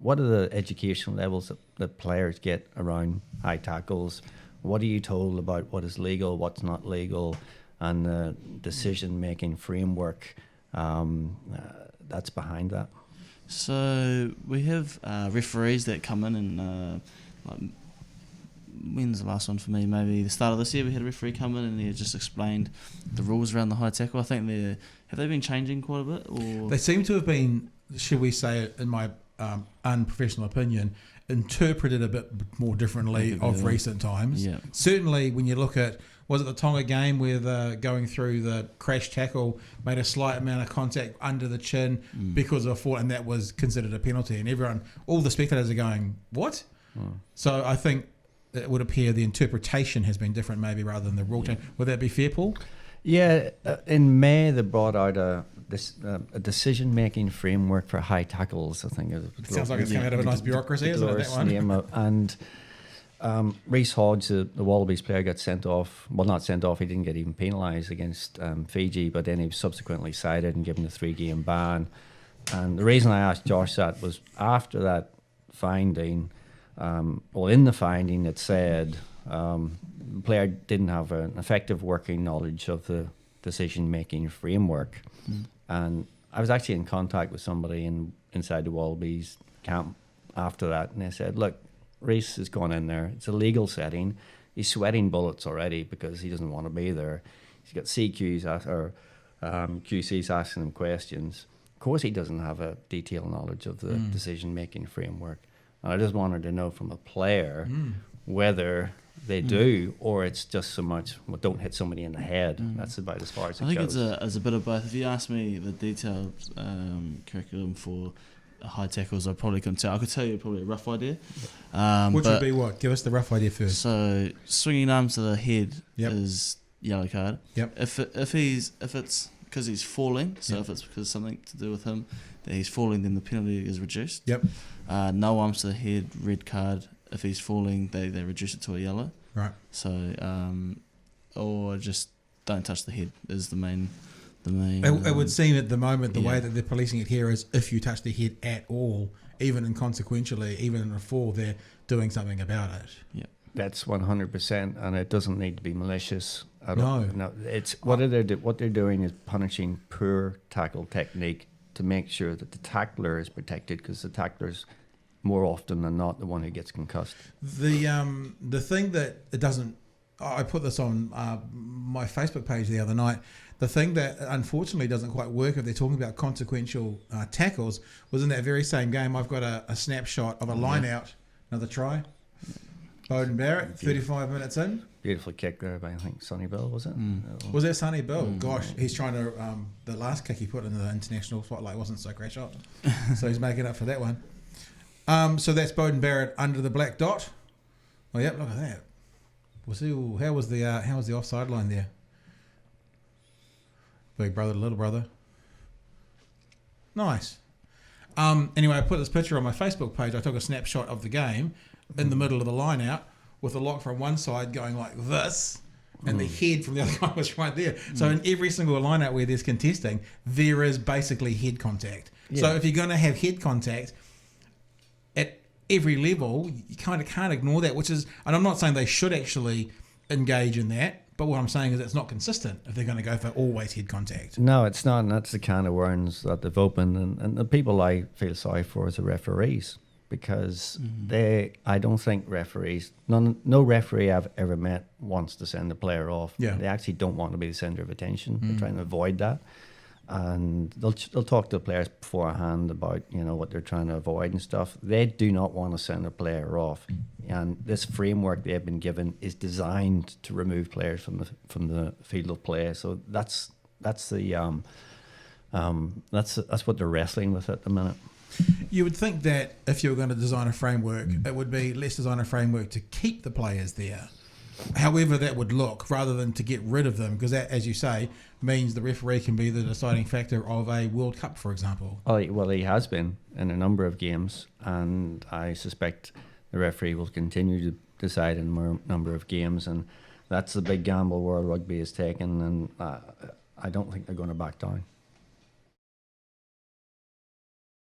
what are the educational levels that players get around high tackles? What are you told about what is legal, what's not legal, and the decision-making framework that's behind that? So we have referees that come in and like, when's the last one for me? Maybe the start of this year we had a referee come in and he just explained the rules around the high tackle. I think have they been changing quite a bit? Or They seem to have been, should we say, in my unprofessional opinion, interpreted a bit more differently of recent times. Yeah. Certainly when you look at, was it the Tonga game where the going through the crash tackle made a slight amount of contact under the chin because of a fall, and that was considered a penalty, and all the spectators are going, what? So I think it would appear the interpretation has been different maybe rather than the rule change. Would that be fair, Paul? Yeah, in May they brought out a decision-making framework for high tackles. I think it sounds like it's come out of a nice bureaucracy, isn't it? That one. And Reece Hodge, the Wallabies player, got sent off. Well, not sent off. He didn't get even penalised against Fiji, but then he was subsequently cited and given a 3-game ban. And the reason I asked Josh that was after that finding. In the finding it said the player didn't have an effective working knowledge of the decision-making framework. And I was actually in contact with somebody inside the Wallabies camp after that, and they said, look, Reece has gone in there. It's a legal setting. He's sweating bullets already because he doesn't want to be there. He's got QCs asking him questions. Of course he doesn't have a detailed knowledge of the decision-making framework. And I just wanted to know from a player whether they do, or it's just so much, well, don't hit somebody in the head. That's about as far as it goes. I think it's a bit of both. If you ask me the detailed curriculum for high tackles, I probably couldn't tell. I could tell you probably a rough idea. Which would be what? Give us the rough idea first. So swinging arms to the head is yellow card. Yep. If it's because he's falling, so if it's because something to do with him that he's falling, then the penalty is reduced. Yep. No arms to the head, red card. If he's falling, they reduce it to a yellow. Right. So or just don't touch the head is the main. It would seem at the moment the way that they're policing it here is if you touch the head at all, even inconsequentially, even in a fall, they're doing something about it. Yeah. That's 100%, and it doesn't need to be malicious at No. all. No, it's what they're doing is punishing poor tackle technique to make sure that the tackler is protected, because the tackler's more often than not the one who gets concussed. The thing that it doesn't, I put this on my Facebook page the other night. The thing that unfortunately doesn't quite work if they're talking about consequential tackles was in that very same game. I've got a snapshot of a line out, another try. Beauden Barrett, 35 minutes in. Beautiful kick there by, I think, Sonny Bill, was it? Was that Sonny Bill? Gosh, he's trying to, the last kick he put in the international spotlight wasn't so great shot. So he's making up for that one. So that's Beauden Barrett under the black dot. Oh, yep, look at that. How was the offside line there? Big brother, little brother. Nice. Anyway, I put this picture on my Facebook page. I took a snapshot of the game in the middle of the line out with the lock from one side going like this, and the head from the other guy was right there. So in every single line out where there's contesting, there is basically head contact. Yeah. So if you're going to have head contact at every level, you kind of can't ignore that, which is, and I'm not saying they should actually engage in that, but what I'm saying is it's not consistent if they're going to go for always head contact. No, it's not, and that's the kind of worms that they've opened, and the people I feel sorry for is the referees, because I don't think referees, no referee I've ever met wants to send a player off. Yeah. They actually don't want to be the centre of attention. They're trying to avoid that. And they'll talk to the players beforehand about, what they're trying to avoid and stuff. They do not want to send a player off. And this framework they've been given is designed to remove players from the field of play. So that's what they're wrestling with at the minute. You would think that if you were going to design a framework, it would be let's design a framework to keep the players there, however that would look, rather than to get rid of them, because that, as you say, means the referee can be the deciding factor of a World Cup, for example. Oh, well, he has been in a number of games, and I suspect the referee will continue to decide in a number of games, and that's the big gamble World Rugby has taken, and I don't think they're going to back down.